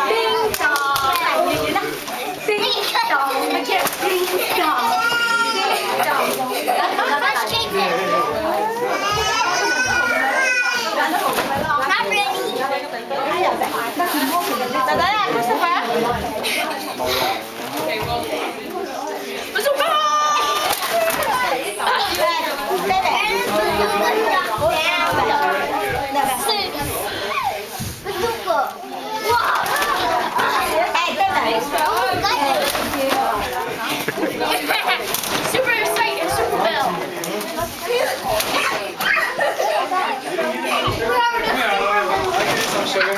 Ding dong. Lại gì đó. Ding dong. Nó kia. Ding dong. Ding dong. Let's shake it. Not ready. Đó là Christopher. Super excited, super bell. Sugar.